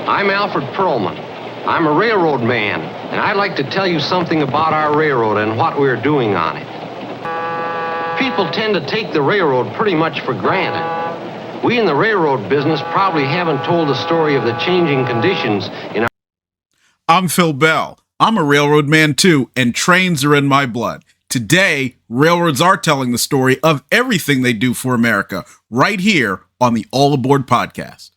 I'm Alfred Perlman. I'm a railroad man, and I'd like to tell you something about our railroad and what we're doing on it. People tend to take the railroad pretty much for granted. We in the railroad business probably haven't told the story of the changing conditions in our... I'm Phil Bell. I'm a railroad man too, and trains are in my blood. Today, railroads are telling the story of everything they do for America, right here on the All Aboard podcast.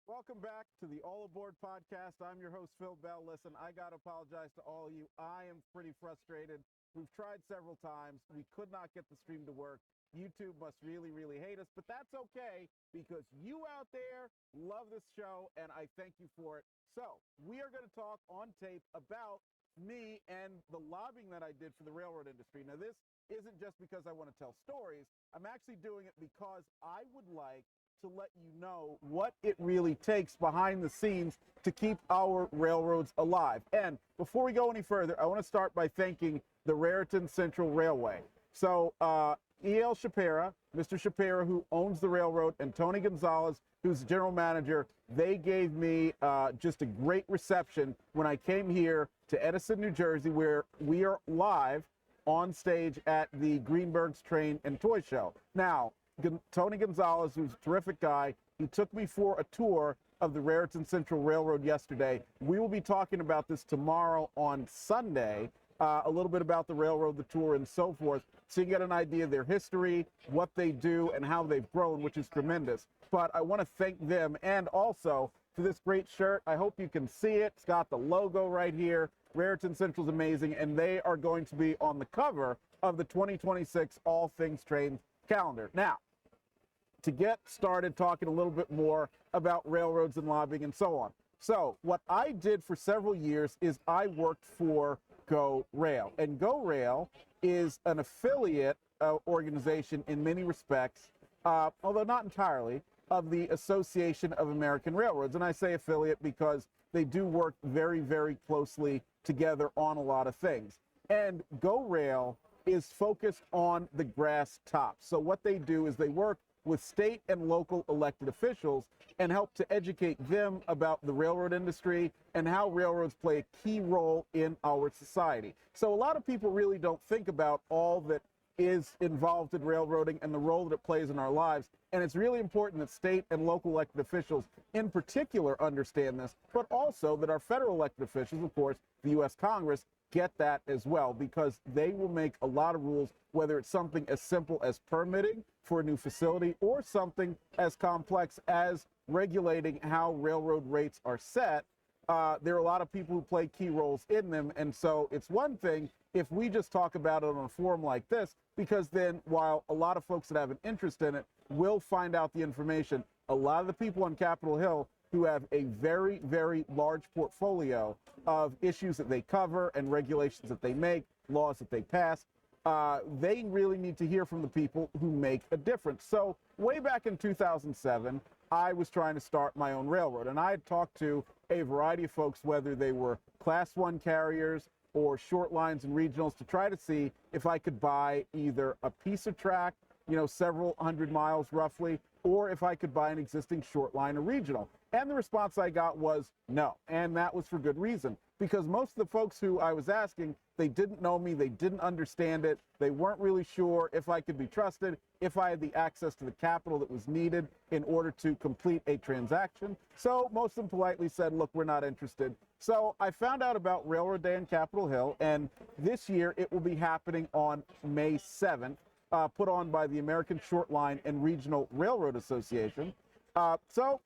Welcome back to the All Aboard podcast. I'm your host, Phil Bell. Listen, I got to apologize to all of you. I am pretty frustrated. We've tried several times. We could not get the stream to work. YouTube must really, really hate us, but that's okay because you out there love this show, and I thank you for it. So we are going to talk on tape about me and the lobbying that I did for the railroad industry. Now, this isn't just because I want to tell stories. I'm actually doing it because I would like to let you know what it really takes behind the scenes to keep our railroads alive. And before we go any further, I want to start by thanking the Raritan Central Railway. So E.L. Shapira, Mr. Shapira, who owns the railroad, and Tony Gonzalez, who's the general manager, they gave me just a great reception when I came here to Edison, New Jersey, where we are live on stage at the Greenberg's Train and Toy Show. Now, Tony Gonzalez, who's a terrific guy, he took me for a tour of the Raritan Central Railroad yesterday. We will be talking about this tomorrow on Sunday, a little bit about the railroad, the tour, and so forth, so you get an idea of their history, what they do, and how they've grown, which is tremendous. But I want to thank them, and also for this great shirt. I hope you can see it. It's got the logo right here. Raritan Central's amazing, and they are going to be on the cover of the 2026 All Things Train calendar. Now, to get started talking a little bit more about railroads and lobbying and so on. So what I did for several years is I worked for GoRail. And GoRail is an affiliate organization in many respects, although not entirely, of the Association of American Railroads. And I say affiliate because they do work very, very closely together on a lot of things. And GoRail is focused on the grass top. So what they do is they work with state and local elected officials and help to educate them about the railroad industry and how railroads play a key role in our society. So a lot of people really don't think about all that is involved in railroading and the role that it plays in our lives. And it's really important that state and local elected officials in particular understand this, but also that our federal elected officials, of course, the U.S. Congress, get that as well, because they will make a lot of rules, whether it's something as simple as permitting for a new facility or something as complex as regulating how railroad rates are set. There are a lot of people who play key roles in them, and so it's one thing if we just talk about it on a forum like this, because then while a lot of folks that have an interest in it will find out the information, a lot of the people on Capitol Hill who have a very, very large portfolio of issues that they cover and regulations that they make, laws that they pass, they really need to hear from the people who make a difference. So way back in 2007, I was trying to start my own railroad, and I had talked to a variety of folks, whether they were Class 1 carriers or short lines and regionals, to try to see if I could buy either a piece of track, you know, several hundred miles roughly, or if I could buy an existing short line or regional. And the response I got was no. And that was for good reason, because most of the folks who I was asking, they didn't know me, they didn't understand it, they weren't really sure if I could be trusted, if I had the access to the capital that was needed in order to complete a transaction. So most of them politely said, look, we're not interested. So I found out about Railroad Day in Capitol Hill, and this year it will be happening on May 7th. Put on by the American Short Line and Regional Railroad Association. So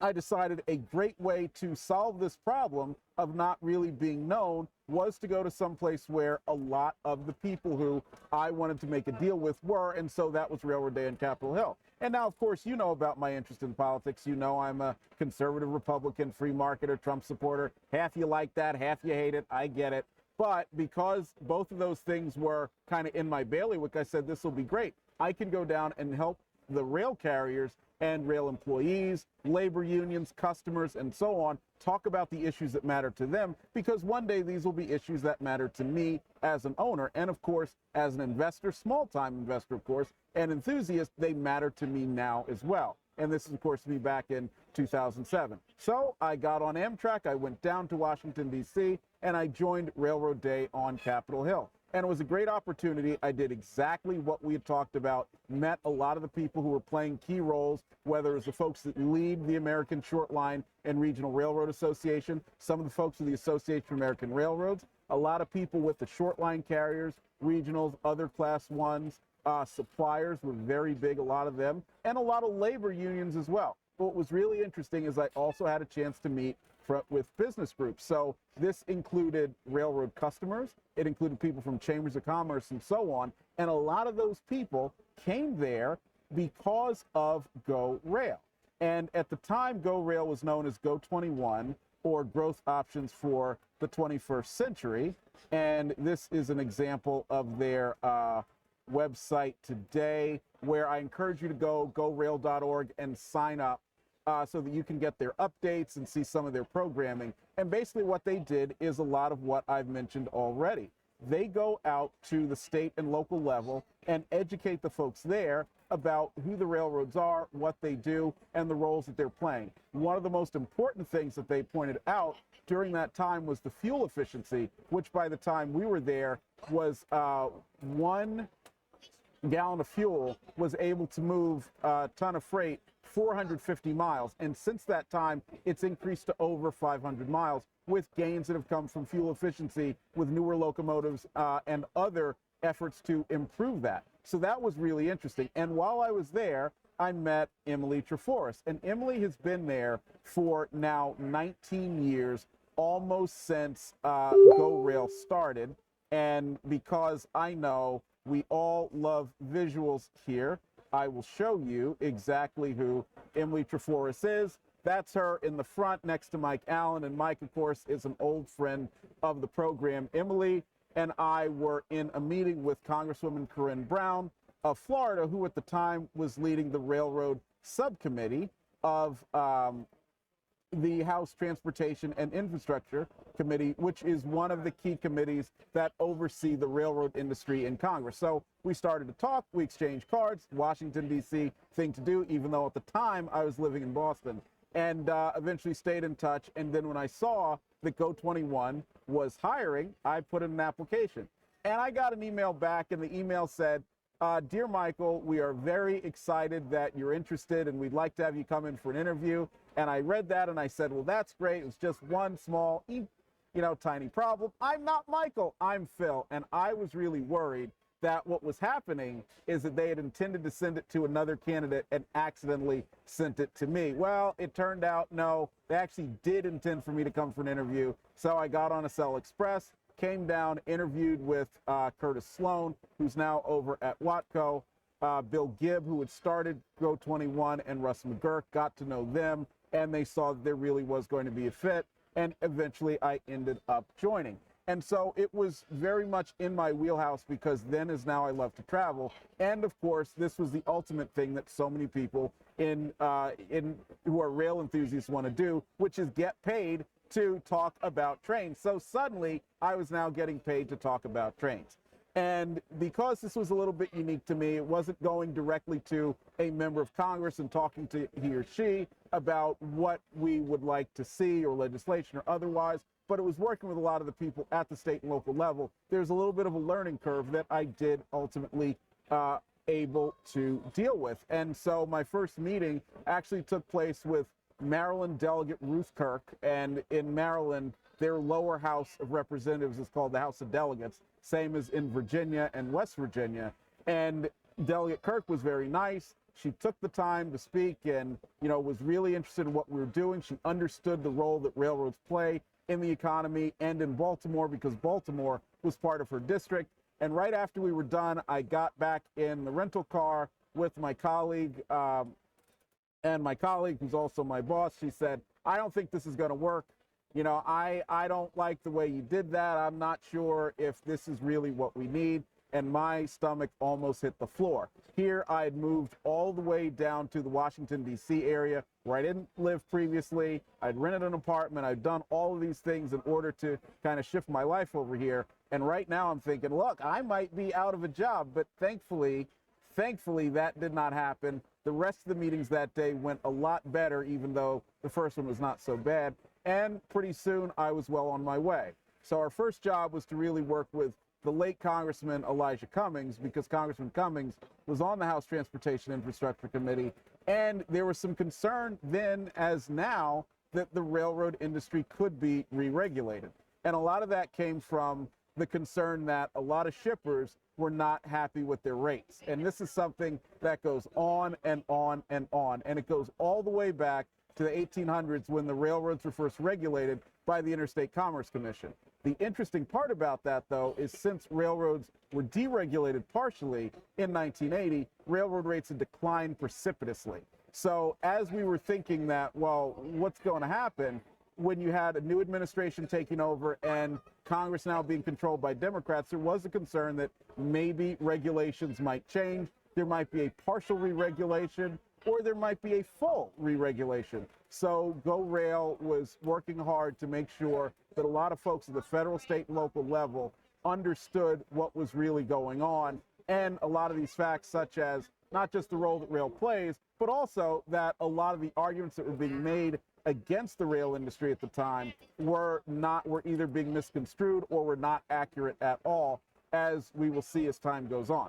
I decided a great way to solve this problem of not really being known was to go to some place where a lot of the people who I wanted to make a deal with were, and so that was Railroad Day in Capitol Hill. And now, of course, you know about my interest in politics. You know I'm a conservative Republican, free marketer, Trump supporter. Half you like that, half you hate it. I get it. But because both of those things were kind of in my bailiwick, I said, this will be great. I can go down and help the rail carriers and rail employees, labor unions, customers, and so on, talk about the issues that matter to them, because one day these will be issues that matter to me as an owner, and of course, as an investor, small-time investor, of course, and enthusiast, they matter to me now as well. And this is, of course, me back in 2007. So I got on Amtrak, I went down to Washington, D.C., and I joined Railroad Day on Capitol Hill. And it was a great opportunity. I did exactly what we had talked about, met a lot of the people who were playing key roles, whether it was the folks that lead the American Short Line and Regional Railroad Association, some of the folks of the Association of American Railroads, a lot of people with the short line carriers, regionals, other class ones, suppliers were very big, a lot of them, and a lot of labor unions as well. But what was really interesting is I also had a chance to meet with business groups. So this included railroad customers, it included people from chambers of commerce and so on, and a lot of those people came there because of GoRail. And at the time, GoRail was known as Go21, or Growth Options for the 21st Century. And this is an example of their website today, where I encourage you to go, gorail.org, and sign up so that you can get their updates and see some of their programming. And basically what they did is a lot of what I've mentioned already. They go out to the state and local level and educate the folks there about who the railroads are, what they do, and the roles that they're playing. One of the most important things that they pointed out during that time was the fuel efficiency, which by the time we were there was 1 gallon of fuel was able to move a ton of freight 450 miles. And since that time, it's increased to over 500 miles with gains that have come from fuel efficiency with newer locomotives and other efforts to improve that. So that was really interesting. And while I was there, I met Emily Treforest. And Emily has been there for now 19 years, almost since GoRail started. And because I know we all love visuals here, I will show you exactly who Emily Treforest is. That's her in the front next to Mike Allen. And Mike, of course, is an old friend of the program. Emily and I were in a meeting with Congresswoman Corinne Brown of Florida, who at the time was leading the Railroad Subcommittee of the House Transportation and Infrastructure Committee, which is one of the key committees that oversee the railroad industry in Congress. So we started to talk, we exchanged cards, Washington, D.C. thing to do, even though at the time I was living in Boston, and eventually stayed in touch. And then when I saw that Go21 was hiring, I put in an application. And I got an email back, and the email said, Dear Michael, we are very excited that you're interested, and we'd like to have you come in for an interview. And I read that, and I said, well, that's great. It was just one small, tiny problem. I'm not Michael, I'm Phil. And I was really worried that what was happening is that they had intended to send it to another candidate and accidentally sent it to me. Well, it turned out, no, they actually did intend for me to come for an interview. So I got on a Cell Express, came down, interviewed with Curtis Sloan, who's now over at Watco, Bill Gibb, who had started Go21, and Russ McGurk, got to know them, and they saw that there really was going to be a fit, and eventually I ended up joining. And so it was very much in my wheelhouse, because then as now I love to travel. And of course, this was the ultimate thing that so many people who are rail enthusiasts want to do, which is get paid to talk about trains. So suddenly I was now getting paid to talk about trains. And because this was a little bit unique to me, it wasn't going directly to a member of Congress and talking to he or she about what we would like to see or legislation or otherwise, but it was working with a lot of the people at the state and local level. There's a little bit of a learning curve that I did ultimately able to deal with. And so my first meeting actually took place with Maryland Delegate Ruth Kirk, and in Maryland, their lower House of Representatives is called the House of Delegates, same as in Virginia and West Virginia. And Delegate Kirk was very nice. She took the time to speak and, was really interested in what we were doing. She understood the role that railroads play in the economy and in Baltimore, because Baltimore was part of her district. And right after we were done, I got back in the rental car with my colleague, and my colleague, who's also my boss. She said, I don't think this is going to work. I don't like the way you did that. I'm not sure if this is really what we need. and my stomach almost hit the floor. Here I had moved all the way down to the Washington, D.C. area where I didn't live previously. I'd rented an apartment. I'd done all of these things in order to kind of shift my life over here. And right now I'm thinking, look, I might be out of a job, but thankfully that did not happen. The rest of the meetings that day went a lot better, even though the first one was not so bad. And pretty soon I was well on my way. So our first job was to really work with the late Congressman Elijah Cummings, because Congressman Cummings was on the House Transportation Infrastructure Committee, and there was some concern then as now that the railroad industry could be re-regulated. And a lot of that came from the concern that a lot of shippers were not happy with their rates. And this is something that goes on and on and on. And it goes all the way back to the 1800s when the railroads were first regulated by the Interstate Commerce Commission. The interesting part about that, though, is since railroads were deregulated partially in 1980, railroad rates had declined precipitously. So as we were thinking that, well, what's going to happen when you had a new administration taking over and Congress now being controlled by Democrats, there was a concern that maybe regulations might change. There might be a partial re-regulation, or there might be a full re-regulation. So GoRail was working hard to make sure that a lot of folks at the federal, state, and local level understood what was really going on, and a lot of these facts, such as not just the role that rail plays, but also that a lot of the arguments that were being made against the rail industry at the time were either being misconstrued or were not accurate at all, as we will see as time goes on.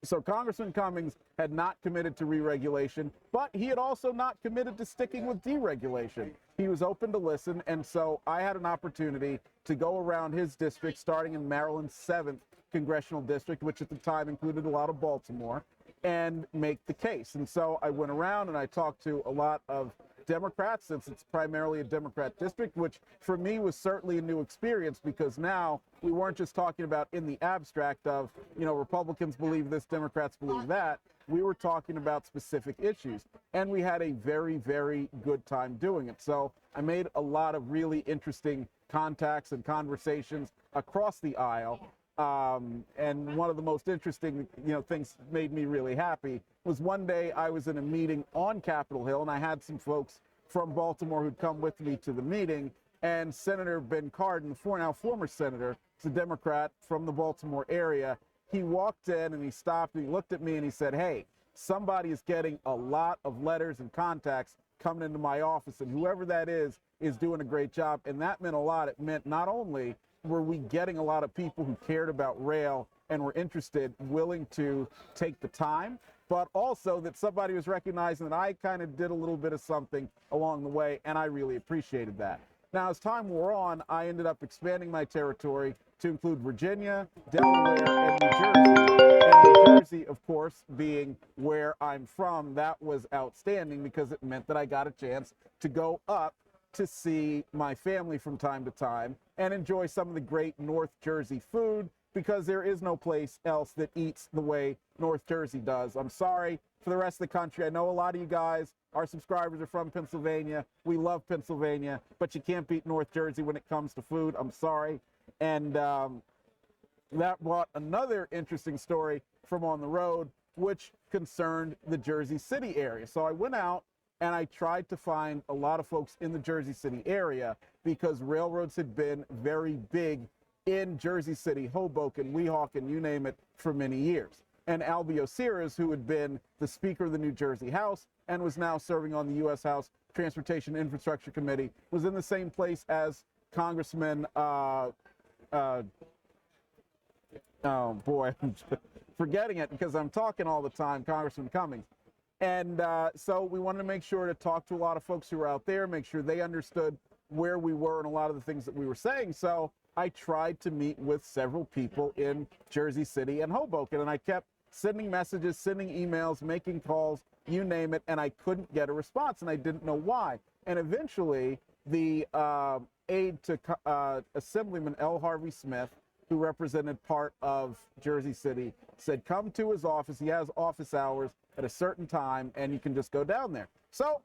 So Congressman Cummings had not committed to re-regulation, but he had also not committed to sticking with deregulation. He was open to listen, and so I had an opportunity to go around his district, starting in Maryland's 7th congressional district, which at the time included a lot of Baltimore, and make the case. And so I went around and I talked to a lot of Democrats, since it's primarily a Democrat district, which for me was certainly a new experience, because now we weren't just talking about in the abstract of, you know, Republicans believe this, Democrats believe that. We were talking about specific issues, and we had a very, very good time doing it. So I made a lot of really interesting contacts and conversations across the aisle. And one of the most interesting, things that made me really happy was one day I was in a meeting on Capitol Hill, and I had some folks from Baltimore who'd come with me to the meeting, and Senator Ben Cardin, the former senator, is a Democrat from the Baltimore area. He walked in and he stopped and he looked at me and he said, "Hey, somebody is getting a lot of letters and contacts coming into my office, and whoever that is doing a great job." And that meant a lot. It meant not only were we getting a lot of people who cared about rail and were interested, willing to take the time, but also that somebody was recognizing that I kind of did a little bit of something along the way, and I really appreciated that. Now, as time wore on, I ended up expanding my territory to include Virginia, Delaware, and New Jersey. And New Jersey, of course, being where I'm from, that was outstanding because it meant that I got a chance to go up to see my family from time to time and enjoy some of the great North Jersey food, because there is no place else that eats the way North Jersey does. I'm sorry for the rest of the country. I know a lot of you guys, our subscribers, are from Pennsylvania. We love Pennsylvania, but you can't beat North Jersey when it comes to food. I'm sorry. And that brought another interesting story from on the road, which concerned the Jersey City area. So I went out and I tried to find a lot of folks in the Jersey City area, because railroads had been very big in Jersey City, Hoboken, Weehawken, you name it, for many years. And Albie Osiris, who had been the Speaker of the New Jersey House and was now serving on the U.S. House Transportation Infrastructure Committee, was in the same place as Congressman, oh boy, I'm forgetting it because I'm talking all the time, Congressman Cummings. And so we wanted to make sure to talk to a lot of folks who were out there, make sure they understood where we were and a lot of the things that we were saying. So I tried to meet with several people in Jersey City and Hoboken, and I kept sending messages, sending emails, making calls, you name it, and I couldn't get a response, and I didn't know why. And eventually, the aide to Assemblyman L. Harvey Smith, who represented part of Jersey City, said, "Come to his office. He has office hours at a certain time, and you can just go down there." So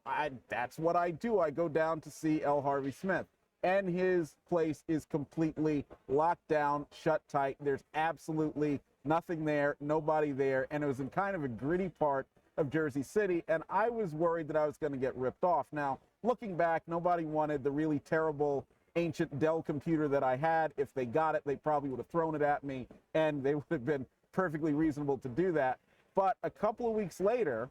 that's what I do. I go down to see L. Harvey Smith, and his place is completely locked down, shut tight. There's absolutely Nothing there, nobody there, and it was in kind of a gritty part of Jersey City, and I was worried that I was going to get ripped off. Now, looking back, nobody wanted the really terrible ancient Dell computer that I had. If they got it, they probably would have thrown it at me, and they would have been perfectly reasonable to do that. But a couple of weeks later,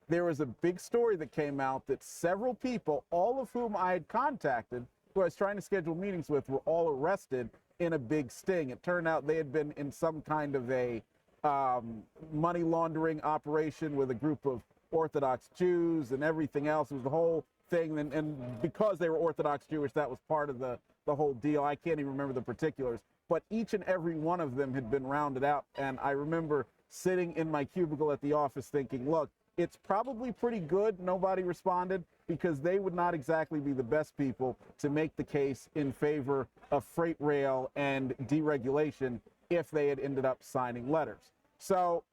there was a big story that came out that several people, all of whom I had contacted, who I was trying to schedule meetings with, were all arrested in a big sting. It turned out they had been in some kind of a money laundering operation with a group of Orthodox Jews and everything else. It was the whole thing, and because they were Orthodox Jewish, that was part of the whole deal. I can't even remember the particulars, but each and every one of them had been rounded out, and I remember sitting in my cubicle at the office thinking, look, it's probably pretty good nobody responded, because they would not exactly be the best people to make the case in favor of freight rail and deregulation if they had ended up signing letters. So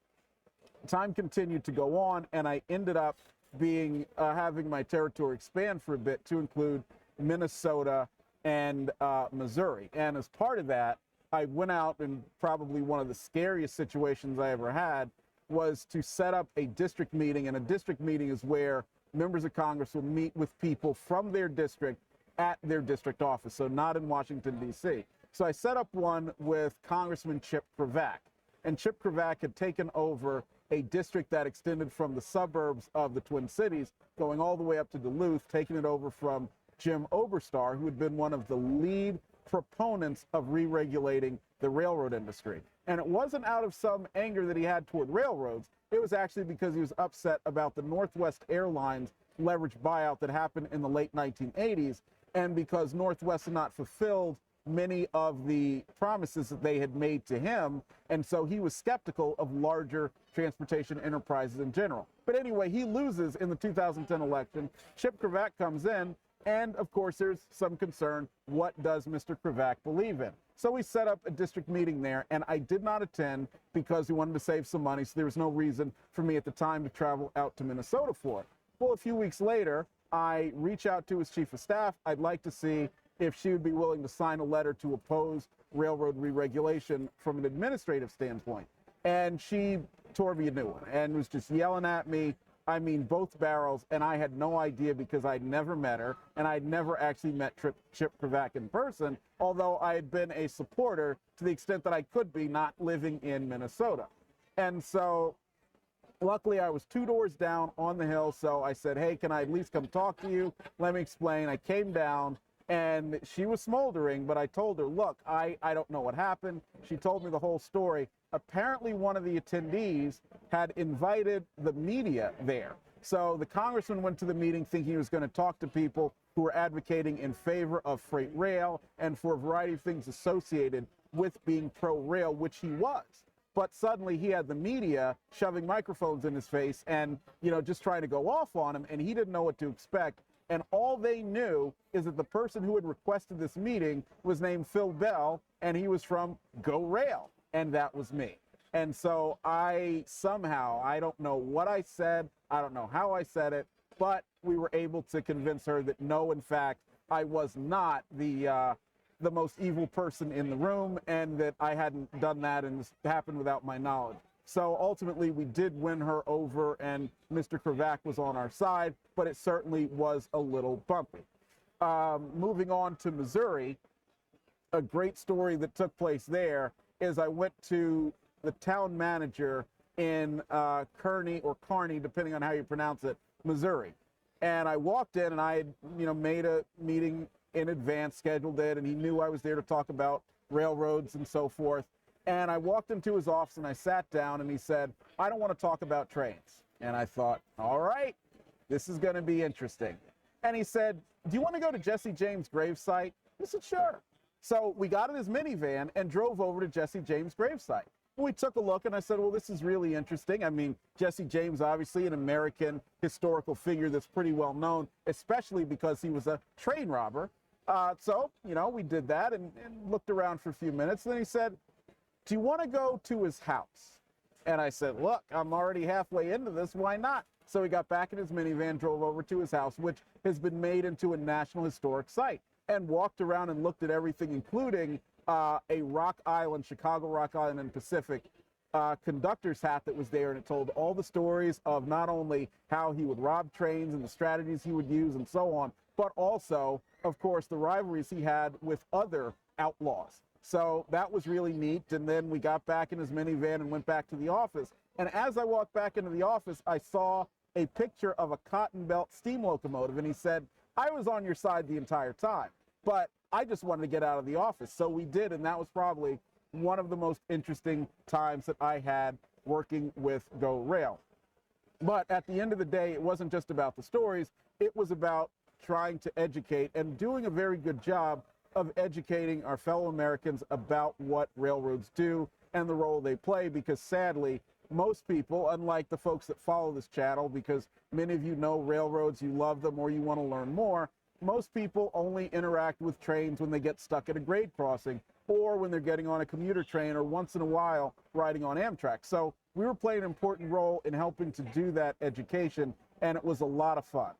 time continued to go on, and I ended up being having my territory expand for a bit to include Minnesota and Missouri. And as part of that, I went out, and probably one of the scariest situations I ever had was to set up a district meeting. And a district meeting is where members of Congress will meet with people from their district at their district office, so not in Washington, D.C. So I set up one with Congressman Chip Kravac. And Chip Kravac had taken over a district that extended from the suburbs of the Twin Cities, going all the way up to Duluth, taking it over from Jim Oberstar, who had been one of the lead proponents of re-regulating the railroad industry. And it wasn't out of some anger that he had toward railroads. It was actually because he was upset about the Northwest Airlines leveraged buyout that happened in the late 1980s, and because Northwest had not fulfilled many of the promises that they had made to him, and so he was skeptical of larger transportation enterprises in general. But anyway, he loses in the 2010 election. Chip Kravac comes in, and of course there's some concern, what does Mr. Kravac believe in? So we set up a district meeting there, and I did not attend because we wanted to save some money, so there was no reason for me at the time to travel out to Minnesota for it. Well, a few weeks later, I reach out to his chief of staff. I'd like to see if she would be willing to sign a letter to oppose railroad re-regulation from an administrative standpoint. And she tore me a new one and was just yelling at me. I mean, both barrels, and I had no idea because I'd never met her, and I'd never actually met Chip Kravac in person, although I had been a supporter to the extent that I could be, not living in Minnesota. And so luckily I was 2 doors down on the hill, so I said, hey, can I at least come talk to you? Let me explain. I came down, and she was smoldering, but I told her, look, I don't know what happened. She told me the whole story. Apparently one of the attendees had invited the media there. So the congressman went to the meeting thinking he was going to talk to people who were advocating in favor of freight rail and for a variety of things associated with being pro-rail, which he was. But suddenly he had the media shoving microphones in his face and, just trying to go off on him, and he didn't know what to expect. And all they knew is that the person who had requested this meeting was named Phil Bell, and he was from GoRail, and that was me. And so I somehow, I don't know what I said, I don't know how I said it, but we were able to convince her that no, in fact, I was not the most evil person in the room, and that I hadn't done that, and this happened without my knowledge. So ultimately, we did win her over, and Mr. Kravac was on our side, but it certainly was a little bumpy. Moving on to Missouri, a great story that took place there is I went to the town manager in Kearney, or Kearney, depending on how you pronounce it, Missouri. And I walked in, and I had, made a meeting in advance, scheduled it, and he knew I was there to talk about railroads and so forth. And I walked into his office and I sat down, and he said, I don't want to talk about trains. And I thought, all right, this is going to be interesting. And he said, do you want to go to Jesse James' gravesite? I said, sure. So we got in his minivan and drove over to Jesse James' gravesite. We took a look, and I said, well, this is really interesting. I mean, Jesse James, obviously an American historical figure that's pretty well known, especially because he was a train robber. So, we did that and looked around for a few minutes. And then he said, do you want to go to his house? And I said, look, I'm already halfway into this. Why not? So he got back in his minivan, drove over to his house, which has been made into a National Historic Site, and walked around and looked at everything, including a Rock Island, Chicago Rock Island and Pacific conductor's hat that was there, and it told all the stories of not only how he would rob trains and the strategies he would use and so on, but also, of course, the rivalries he had with other outlaws. So that was really neat. And then we got back in his minivan and went back to the office. And as I walked back into the office, I saw a picture of a Cotton Belt steam locomotive. And he said, I was on your side the entire time, but I just wanted to get out of the office. So we did. And that was probably one of the most interesting times that I had working with GoRail. But at the end of the day, it wasn't just about the stories. It was about trying to educate and doing a very good job of educating our fellow Americans about what railroads do and the role they play, because sadly, most people, unlike the folks that follow this channel, because many of you know railroads, you love them, or you want to learn more, most people only interact with trains when they get stuck at a grade crossing, or when they're getting on a commuter train, or once in a while riding on Amtrak. So we were playing an important role in helping to do that education, and it was a lot of fun.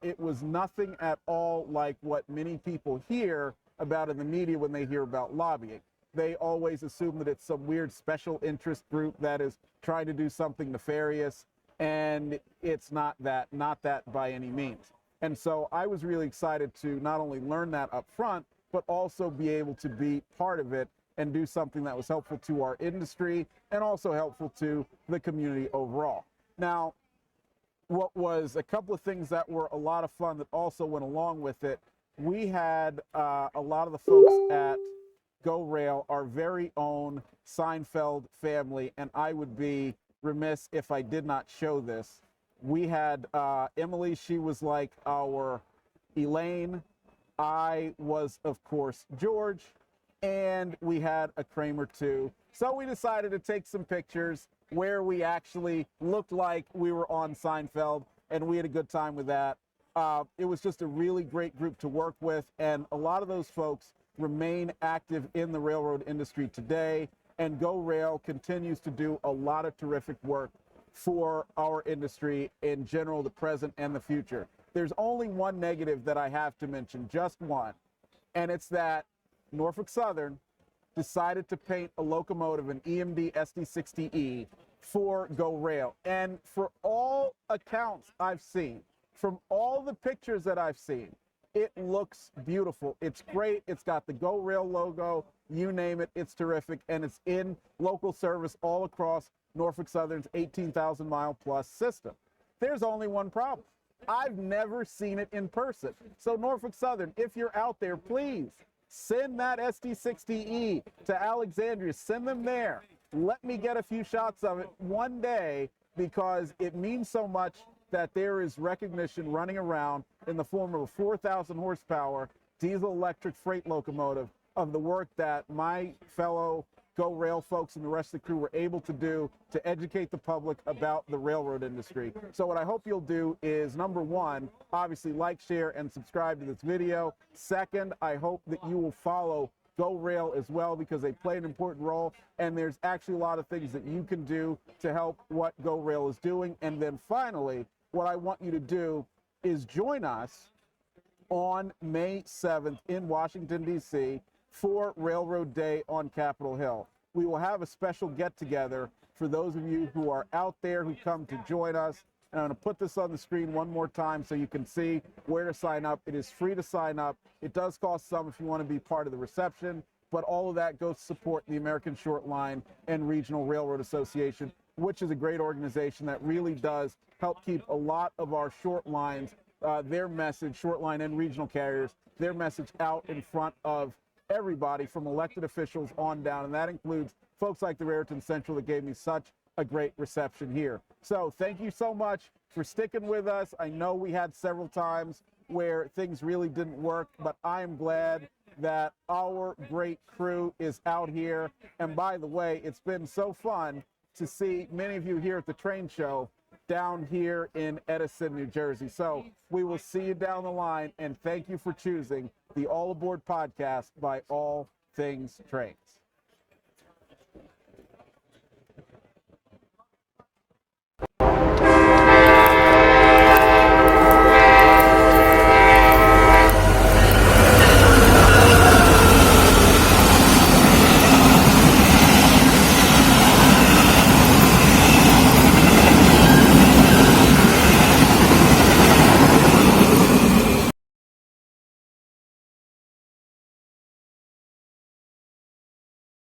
It was nothing at all like what many people hear about in the media when they hear about lobbying. They always assume that it's some weird special interest group that is trying to do something nefarious, and it's not that by any means. And so I was really excited to not only learn that up front, but also be able to be part of it and do something that was helpful to our industry and also helpful to the community overall. Now, what was a couple of things that were a lot of fun that also went along with it, we had a lot of the folks at GoRail, our very own Seinfeld family, and I would be remiss if I did not show this. We had Emily, she was like our Elaine. I was, of course, George, and we had a Kramer too. So we decided to take some pictures where we actually looked like we were on Seinfeld, and we had a good time with that. It was just a really great group to work with, and a lot of those folks remain active in the railroad industry today, and GoRail continues to do a lot of terrific work for our industry in general, the present and the future. There's only one negative that I have to mention, just one, and it's that Norfolk Southern decided to paint a locomotive, an EMD SD60E, for GoRail. And for all accounts I've seen, from all the pictures that I've seen, it looks beautiful. It's great. It's got the GoRail logo, you name it, it's terrific, and it's in local service all across Norfolk Southern's 18,000 mile plus system. There's only one problem. I've never seen it in person. So Norfolk Southern, if you're out there, please send that SD60E to Alexandria. Send them there. Let me get a few shots of it one day, because it means so much that there is recognition running around in the form of a 4,000 horsepower diesel electric freight locomotive of the work that my fellow GoRail folks and the rest of the crew were able to do to educate the public about the railroad industry. So what I hope you'll do is, number one, obviously like, share, and subscribe to this video. Second, I hope that you will follow GoRail as well, because they play an important role, and there's actually a lot of things that you can do to help what GoRail is doing. And then finally, what I want you to do is join us on May 7th in Washington, D.C. for Railroad Day on Capitol Hill. We will have a special get-together for those of you who are out there who come to join us. And I'm going to put this on the screen one more time so you can see where to sign up. It is free to sign up. It does cost some if you want to be part of the reception, but all of that goes to support the American Short Line and Regional Railroad Association, which is a great organization that really does help keep a lot of our short lines, their message, short line and regional carriers, their message out in front of everybody from elected officials on down. And that includes folks like the Raritan Central that gave me such a great reception here. So thank you so much for sticking with us. I know we had several times where things really didn't work, but I am glad that our great crew is out here. And by the way, it's been so fun to see many of you here at the train show down here in Edison, New Jersey. So we will see you down the line, and thank you for choosing the All Aboard podcast by All Things Trains.